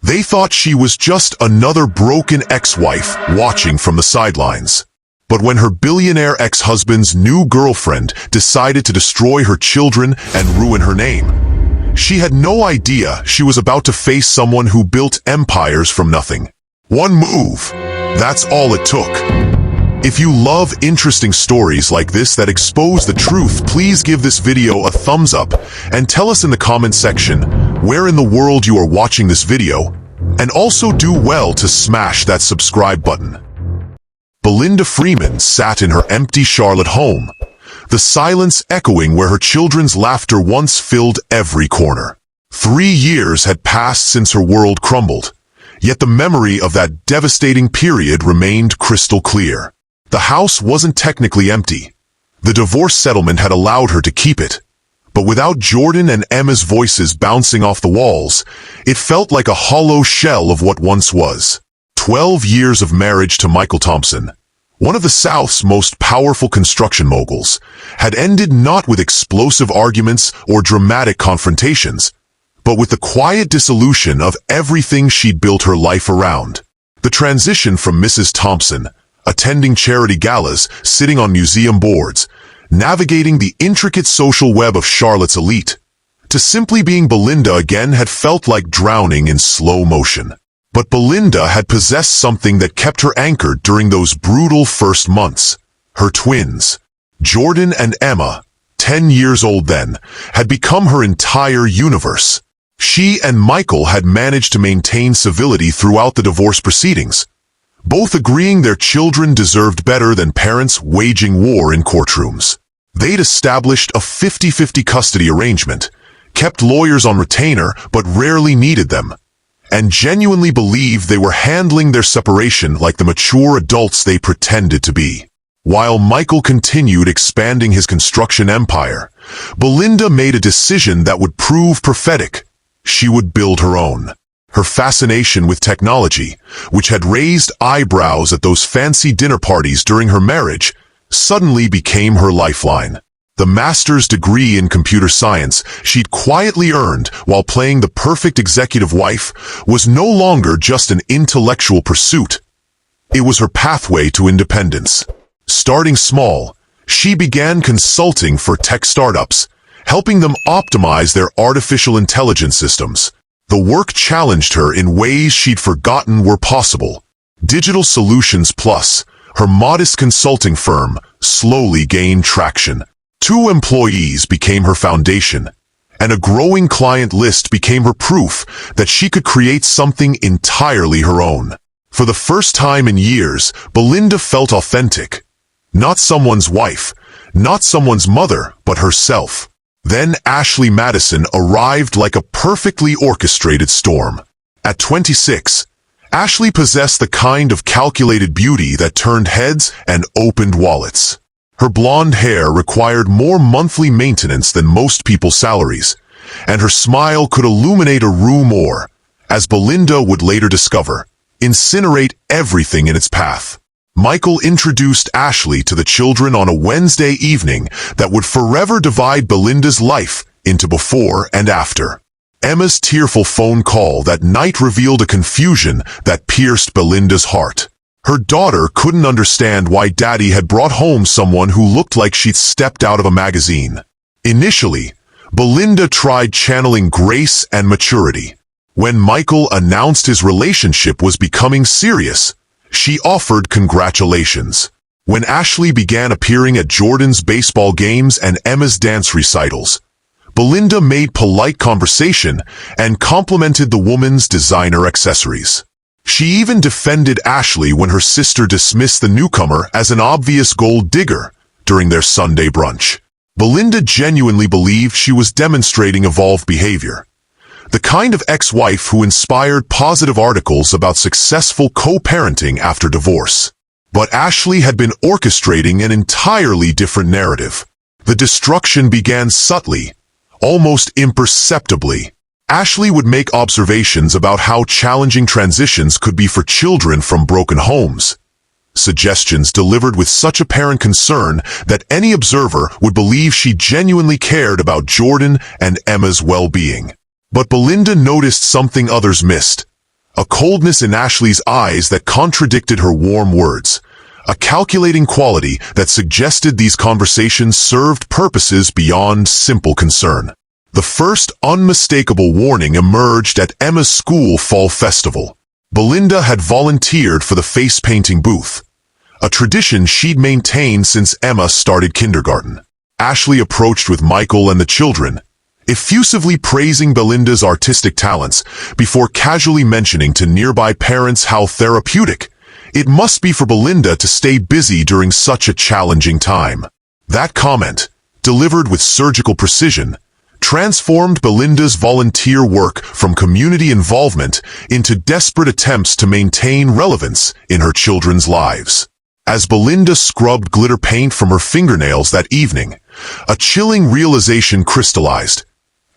They thought she was just another broken ex-wife watching from the sidelines. But when her billionaire ex-husband's new girlfriend decided to destroy her children and ruin her name, she had no idea she was about to face someone who built empires from nothing. One move. That's all it took. If you love interesting stories like this that expose the truth, please give this video a thumbs up and tell us in the comment section where in the world you are watching this video, and also do well to smash that subscribe button. Belinda Freeman sat in her empty Charlotte home, the silence echoing where her children's laughter once filled every corner. 3 years had passed since her world crumbled, yet the memory of that devastating period remained crystal clear. The house wasn't technically empty. The divorce settlement had allowed her to keep it. But without Jordan and Emma's voices bouncing off the walls, it felt like a hollow shell of what once was. 12 years of marriage to Michael Thompson, one of the South's most powerful construction moguls, had ended not with explosive arguments or dramatic confrontations, but with the quiet dissolution of everything she'd built her life around. The transition from Mrs. Thompson, attending charity galas, sitting on museum boards, navigating the intricate social web of Charlotte's elite, to simply being Belinda again had felt like drowning in slow motion. But Belinda had possessed something that kept her anchored during those brutal first months. Her twins, Jordan and Emma, 10 years old then, had become her entire universe. She and Michael had managed to maintain civility throughout the divorce proceedings, both agreeing their children deserved better than parents waging war in courtrooms. They'd established a 50-50 custody arrangement, kept lawyers on retainer but rarely needed them, and genuinely believed they were handling their separation like the mature adults they pretended to be. While Michael continued expanding his construction empire, Belinda made a decision that would prove prophetic. She would build her own. Her fascination with technology, which had raised eyebrows at those fancy dinner parties during her marriage, suddenly became her lifeline. The master's degree in computer science she'd quietly earned while playing the perfect executive wife was no longer just an intellectual pursuit. It was her pathway to independence. Starting small, she began consulting for tech startups, helping them optimize their artificial intelligence systems. The work challenged her in ways she'd forgotten were possible. Digital Solutions Plus, her modest consulting firm, slowly gained traction. 2 employees became her foundation, and a growing client list became her proof that she could create something entirely her own. For the first time in years, Belinda felt authentic. Not someone's wife, not someone's mother, but herself. Then Ashley Madison arrived like a perfectly orchestrated storm. At 26, Ashley possessed the kind of calculated beauty that turned heads and opened wallets. Her blonde hair required more monthly maintenance than most people's salaries, and her smile could illuminate a room or, as Belinda would later discover, incinerate everything in its path. Michael introduced Ashley to the children on a Wednesday evening that would forever divide Belinda's life into before and after. Emma's tearful phone call that night revealed a confusion that pierced Belinda's heart. Her daughter couldn't understand why Daddy had brought home someone who looked like she'd stepped out of a magazine. Initially, Belinda tried channeling grace and maturity. When Michael announced his relationship was becoming serious, she offered congratulations. When Ashley began appearing at Jordan's baseball games and Emma's dance recitals, Belinda made polite conversation and complimented the woman's designer accessories. She even defended Ashley when her sister dismissed the newcomer as an obvious gold digger during their Sunday brunch. Belinda genuinely believed she was demonstrating evolved behavior, the kind of ex-wife who inspired positive articles about successful co-parenting after divorce. But Ashley had been orchestrating an entirely different narrative. The destruction began subtly, almost imperceptibly. Ashley would make observations about how challenging transitions could be for children from broken homes. Suggestions delivered with such apparent concern that any observer would believe she genuinely cared about Jordan and Emma's well-being. But Belinda noticed something others missed: a coldness in Ashley's eyes that contradicted her warm words, a calculating quality that suggested these conversations served purposes beyond simple concern. The first unmistakable warning emerged at Emma's school fall festival. Belinda had volunteered for the face-painting booth, a tradition she'd maintained since Emma started kindergarten. Ashley approached with Michael and the children, effusively praising Belinda's artistic talents before casually mentioning to nearby parents how therapeutic it must be for Belinda to stay busy during such a challenging time. That comment, delivered with surgical precision, transformed Belinda's volunteer work from community involvement into desperate attempts to maintain relevance in her children's lives. As Belinda scrubbed glitter paint from her fingernails that evening, a chilling realization crystallized.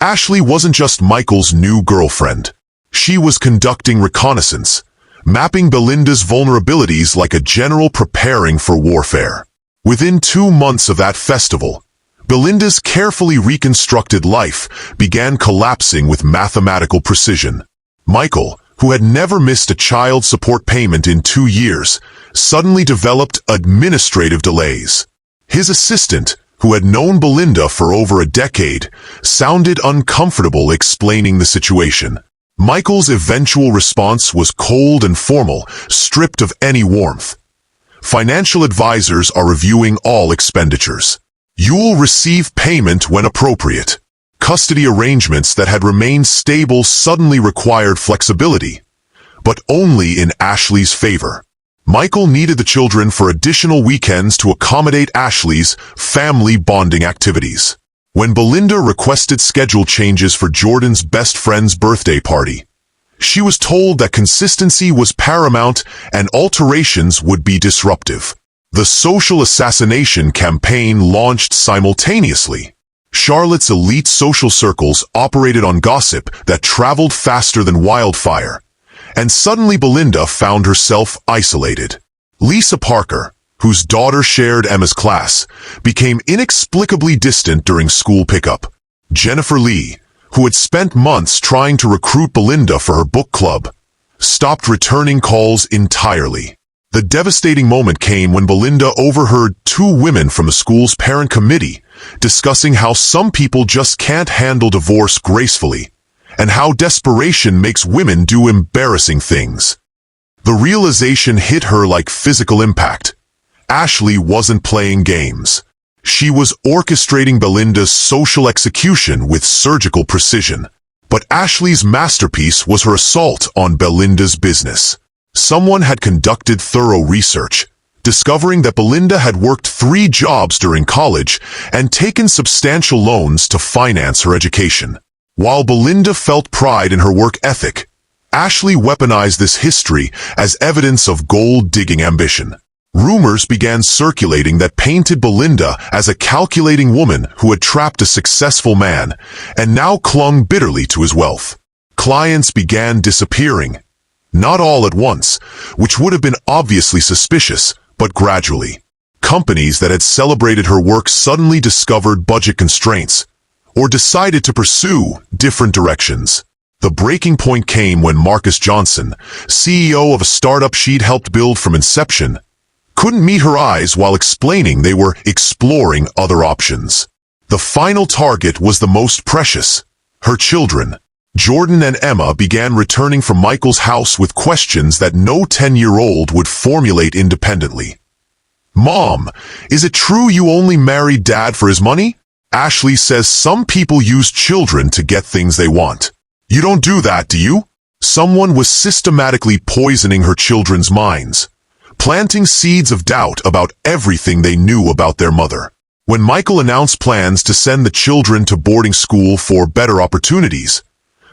Ashley wasn't just Michael's new girlfriend. She was conducting reconnaissance, mapping Belinda's vulnerabilities like a general preparing for warfare. Within 2 months of that festival, Belinda's carefully reconstructed life began collapsing with mathematical precision. Michael, who had never missed a child support payment in 2 years, suddenly developed administrative delays. His assistant, who had known Belinda for over a decade, sounded uncomfortable explaining the situation. Michael's eventual response was cold and formal, stripped of any warmth. Financial advisors are reviewing all expenditures. You'll receive payment when appropriate. Custody arrangements that had remained stable suddenly required flexibility, but only in Ashley's favor. Michael needed the children for additional weekends to accommodate Ashley's family bonding activities. When Belinda requested schedule changes for Jordan's best friend's birthday party, she was told that consistency was paramount and alterations would be disruptive. The social assassination campaign launched simultaneously. Charlotte's elite social circles operated on gossip that traveled faster than wildfire, and suddenly Belinda found herself isolated. Lisa Parker, whose daughter shared Emma's class, became inexplicably distant during school pickup. Jennifer Lee, who had spent months trying to recruit Belinda for her book club, stopped returning calls entirely. The devastating moment came when Belinda overheard 2 women from the school's parent committee discussing how some people just can't handle divorce gracefully, and how desperation makes women do embarrassing things. The realization hit her like physical impact. Ashley wasn't playing games. She was orchestrating Belinda's social execution with surgical precision. But Ashley's masterpiece was her assault on Belinda's business. Someone had conducted thorough research, discovering that Belinda had worked 3 jobs during college and taken substantial loans to finance her education. While Belinda felt pride in her work ethic, Ashley weaponized this history as evidence of gold-digging ambition. Rumors began circulating that painted Belinda as a calculating woman who had trapped a successful man and now clung bitterly to his wealth. Clients began disappearing, not all at once, which would have been obviously suspicious, but gradually. Companies that had celebrated her work suddenly discovered budget constraints, or decided to pursue different directions. The breaking point came when Marcus Johnson, CEO of a startup she'd helped build from inception, couldn't meet her eyes while explaining they were exploring other options. The final target was the most precious, her children. Jordan and Emma began returning from Michael's house with questions that no 10-year-old would formulate independently. "Mom, is it true you only married Dad for his money? Ashley says some people use children to get things they want. You don't do that, do you?" Someone was systematically poisoning her children's minds, planting seeds of doubt about everything they knew about their mother. When Michael announced plans to send the children to boarding school for better opportunities,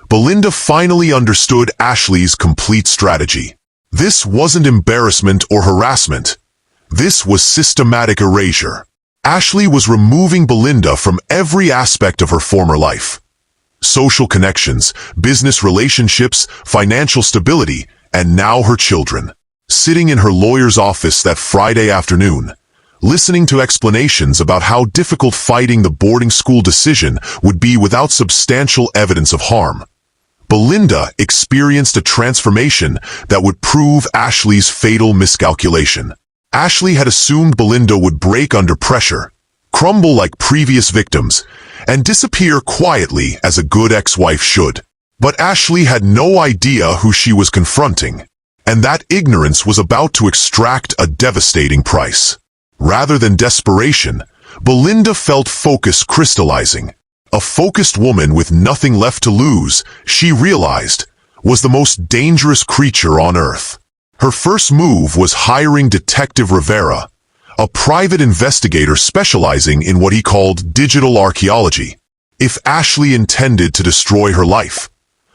Belinda finally understood Ashley's complete strategy. This wasn't embarrassment or harassment. This was systematic erasure. Ashley was removing Belinda from every aspect of her former life. Social connections, business relationships, financial stability, and now her children. Sitting in her lawyer's office that Friday afternoon, listening to explanations about how difficult fighting the boarding school decision would be without substantial evidence of harm, Belinda experienced a transformation that would prove Ashley's fatal miscalculation. Ashley had assumed Belinda would break under pressure, crumble like previous victims, and disappear quietly as a good ex-wife should. But Ashley had no idea who she was confronting, and that ignorance was about to extract a devastating price. Rather than desperation, Belinda felt focus crystallizing. A focused woman with nothing left to lose, she realized, was the most dangerous creature on earth. Her first move was hiring Detective Rivera, a private investigator specializing in what he called digital archaeology. If Ashley intended to destroy her life,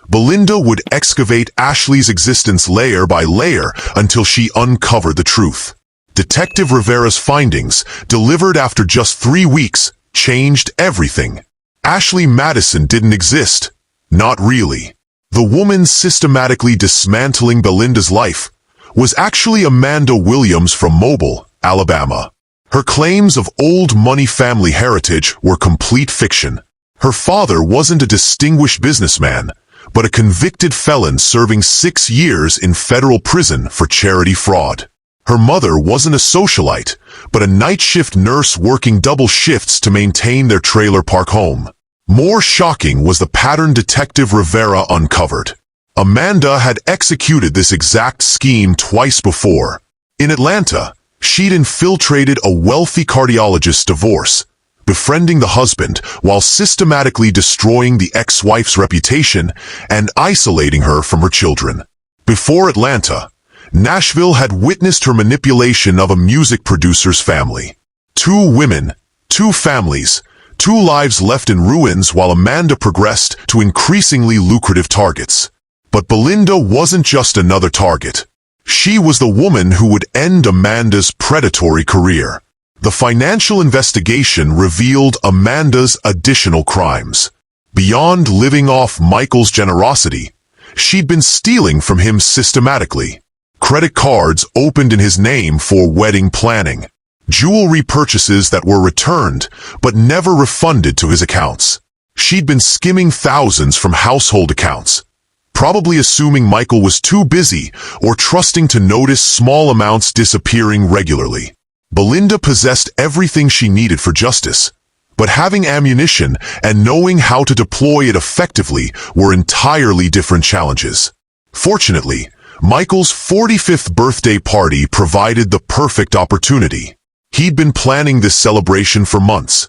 Belinda would excavate Ashley's existence layer by layer until she uncovered the truth. Detective Rivera's findings, delivered after just 3 weeks, changed everything. Ashley Madison didn't exist. Not really. The woman systematically dismantling Belinda's life was actually Amanda Williams from Mobile, Alabama. Her claims of old money family heritage were complete fiction. Her father wasn't a distinguished businessman, but a convicted felon serving 6 years in federal prison for charity fraud. Her mother wasn't a socialite, but a night shift nurse working double shifts to maintain their trailer park home. More shocking was the pattern Detective Rivera uncovered. Amanda had executed this exact scheme twice before. In Atlanta, she'd infiltrated a wealthy cardiologist's divorce, befriending the husband while systematically destroying the ex-wife's reputation and isolating her from her children. Before Atlanta, Nashville had witnessed her manipulation of a music producer's family. 2 women, 2 families, 2 lives left in ruins while Amanda progressed to increasingly lucrative targets. But Belinda wasn't just another target. She was the woman who would end Amanda's predatory career. The financial investigation revealed Amanda's additional crimes. Beyond living off Michael's generosity, she'd been stealing from him systematically. Credit cards opened in his name for wedding planning. Jewelry purchases that were returned, but never refunded to his accounts. She'd been skimming thousands from household accounts, probably assuming Michael was too busy or trusting to notice small amounts disappearing regularly. Belinda possessed everything she needed for justice, but having ammunition and knowing how to deploy it effectively were entirely different challenges. Fortunately, Michael's 45th birthday party provided the perfect opportunity. He'd been planning this celebration for months.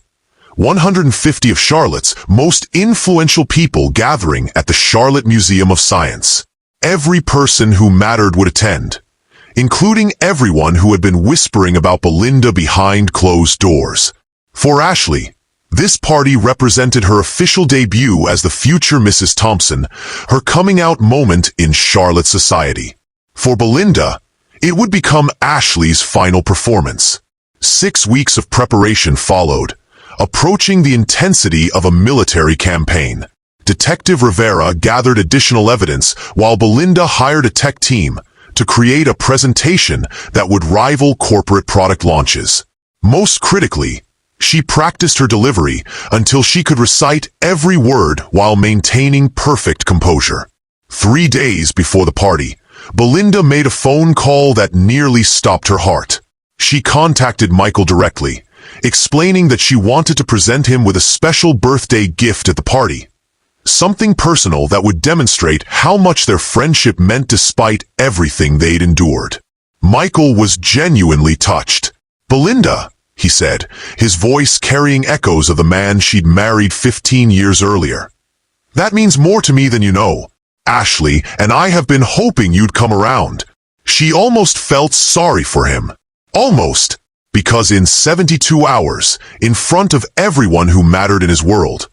150 of Charlotte's most influential people gathering at the Charlotte Museum of Science. Every person who mattered would attend, including everyone who had been whispering about Belinda behind closed doors. For Ashley, this party represented her official debut as the future Mrs. Thompson, her coming-out moment in Charlotte society. For Belinda, it would become Ashley's final performance. 6 weeks of preparation followed, approaching the intensity of a military campaign. Detective Rivera gathered additional evidence while Belinda hired a tech team to create a presentation that would rival corporate product launches. Most critically, she practiced her delivery until she could recite every word while maintaining perfect composure. 3 days before the party, Belinda made a phone call that nearly stopped her heart. She contacted Michael directly, explaining that she wanted to present him with a special birthday gift at the party. Something personal that would demonstrate how much their friendship meant despite everything they'd endured. Michael was genuinely touched. "Belinda," he said, his voice carrying echoes of the man she'd married 15 years earlier. "That means more to me than you know. Ashley and I have been hoping you'd come around." She almost felt sorry for him. Almost, because in 72 hours, in front of everyone who mattered in his world,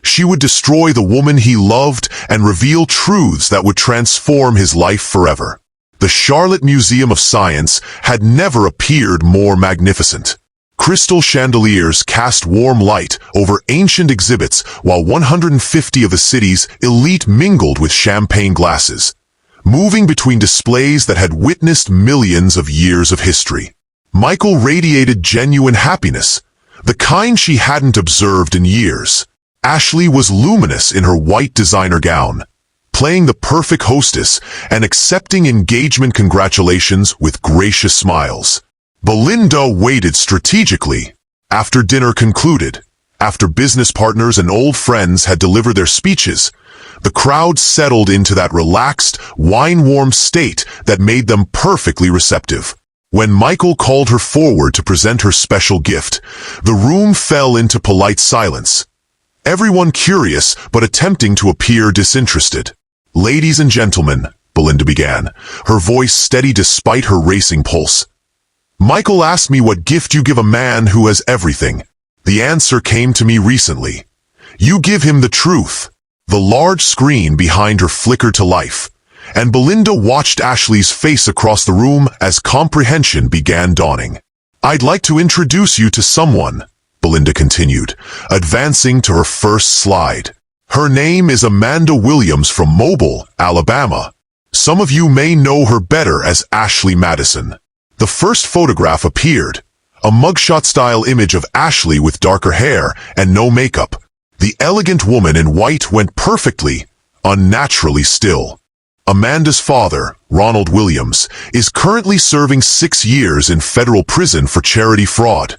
she would destroy the woman he loved and reveal truths that would transform his life forever. The Charlotte Museum of Science had never appeared more magnificent. Crystal chandeliers cast warm light over ancient exhibits while 150 of the city's elite mingled with champagne glasses, moving between displays that had witnessed millions of years of history. Michael radiated genuine happiness, the kind she hadn't observed in years. Ashley was luminous in her white designer gown, playing the perfect hostess and accepting engagement congratulations with gracious smiles. Belinda waited strategically. After dinner concluded, after business partners and old friends had delivered their speeches, the crowd settled into that relaxed, wine-warm state that made them perfectly receptive. When Michael called her forward to present her special gift, the room fell into polite silence. Everyone curious but attempting to appear disinterested. "Ladies and gentlemen," Belinda began, her voice steady despite her racing pulse. "Michael asked me what gift you give a man who has everything. The answer came to me recently. You give him the truth." The large screen behind her flickered to life, and Belinda watched Ashley's face across the room as comprehension began dawning. "I'd like to introduce you to someone," Belinda continued, advancing to her first slide. "Her name is Amanda Williams from Mobile, Alabama. Some of you may know her better as Ashley Madison." The first photograph appeared, a mugshot-style image of Ashley with darker hair and no makeup. The elegant woman in white went perfectly, unnaturally still. Amanda's father, Ronald Williams, is currently serving 6 years in federal prison for charity fraud.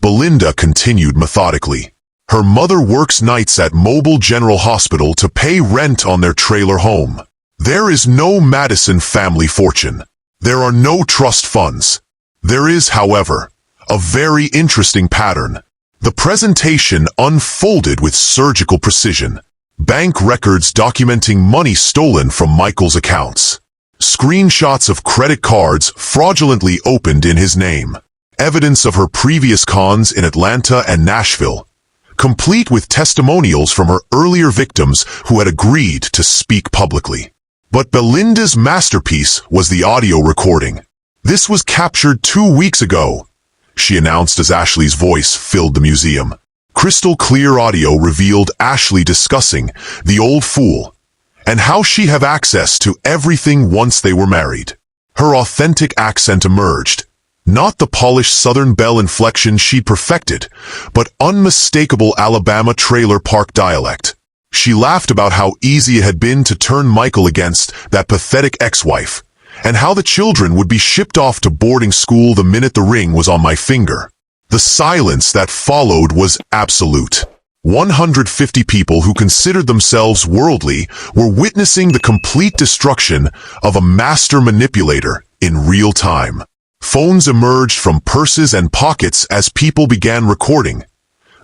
Belinda continued methodically. Her mother works nights at Mobile General Hospital to pay rent on their trailer home. There is no Madison family fortune. There are no trust funds. There is, however, a very interesting pattern. The presentation unfolded with surgical precision. Bank records documenting money stolen from Michael's accounts. Screenshots of credit cards fraudulently opened in his name. Evidence of her previous cons in Atlanta and Nashville, complete with testimonials from her earlier victims who had agreed to speak publicly. But Belinda's masterpiece was the audio recording. "This was captured 2 weeks ago," she announced as Ashley's voice filled the museum. Crystal clear audio revealed Ashley discussing the old fool and how she have access to everything once they were married. Her authentic accent emerged, not the polished Southern belle inflection she perfected, but unmistakable Alabama trailer park dialect. She laughed about how easy it had been to turn Michael against that pathetic ex-wife, and how the children would be shipped off to boarding school the minute the ring was on my finger. The silence that followed was absolute. 150 people who considered themselves worldly were witnessing the complete destruction of a master manipulator in real time. Phones emerged from purses and pockets as people began recording.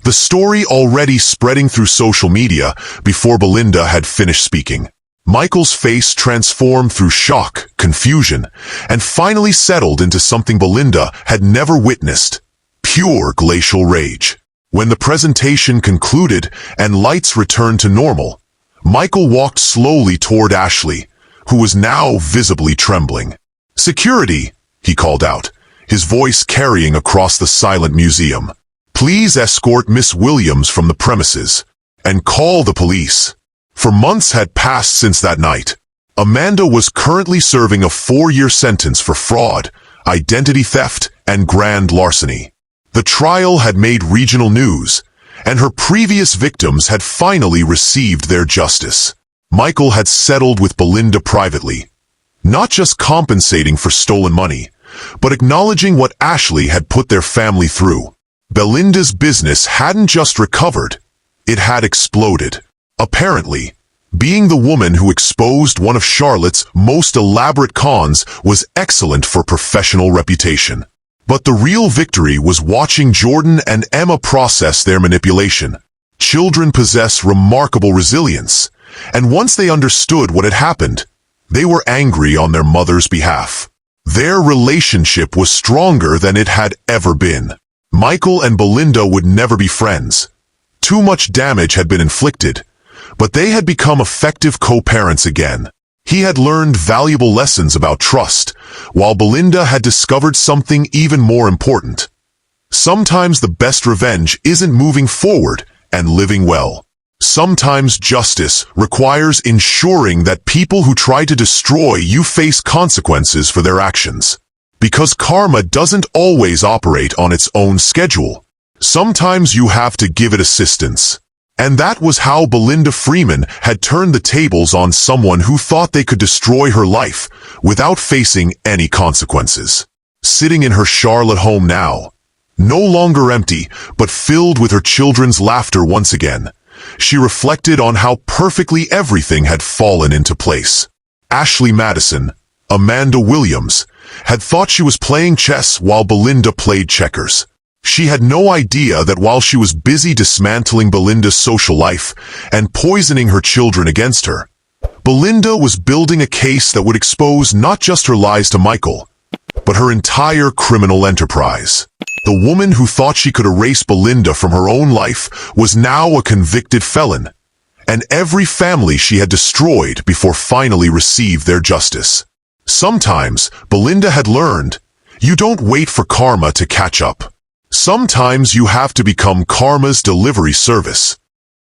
The story already spreading through social media before Belinda had finished speaking. Michael's face transformed through shock, confusion, and finally settled into something Belinda had never witnessed: pure glacial rage. When the presentation concluded and lights returned to normal, Michael walked slowly toward Ashley, who was now visibly trembling. "Security," he called out, his voice carrying across the silent museum. "Please escort Miss Williams from the premises, and call the police." For months had passed since that night. Amanda was currently serving a 4-year sentence for fraud, identity theft, and grand larceny. The trial had made regional news, and her previous victims had finally received their justice. Michael had settled with Belinda privately, not just compensating for stolen money, but acknowledging what Ashley had put their family through. Belinda's business hadn't just recovered, it had exploded. Apparently, being the woman who exposed one of Charlotte's most elaborate cons was excellent for professional reputation. But the real victory was watching Jordan and Emma process their manipulation. Children possess remarkable resilience, and once they understood what had happened, they were angry on their mother's behalf. Their relationship was stronger than it had ever been. Michael and Belinda would never be friends. Too much damage had been inflicted, but they had become effective co-parents again. He had learned valuable lessons about trust, while Belinda had discovered something even more important. Sometimes the best revenge isn't moving forward and living well. Sometimes justice requires ensuring that people who try to destroy you face consequences for their actions. Because karma doesn't always operate on its own schedule. Sometimes you have to give it assistance. And that was how Belinda Freeman had turned the tables on someone who thought they could destroy her life without facing any consequences. Sitting in her Charlotte home now, no longer empty, but filled with her children's laughter once again, she reflected on how perfectly everything had fallen into place. Ashley Madison, Amanda Williams, had thought she was playing chess while Belinda played checkers. She had no idea that while she was busy dismantling Belinda's social life and poisoning her children against her, Belinda was building a case that would expose not just her lies to Michael, but her entire criminal enterprise. The woman who thought she could erase Belinda from her own life was now a convicted felon, and every family she had destroyed before finally received their justice. Sometimes, Belinda had learned, you don't wait for karma to catch up. Sometimes you have to become karma's delivery service.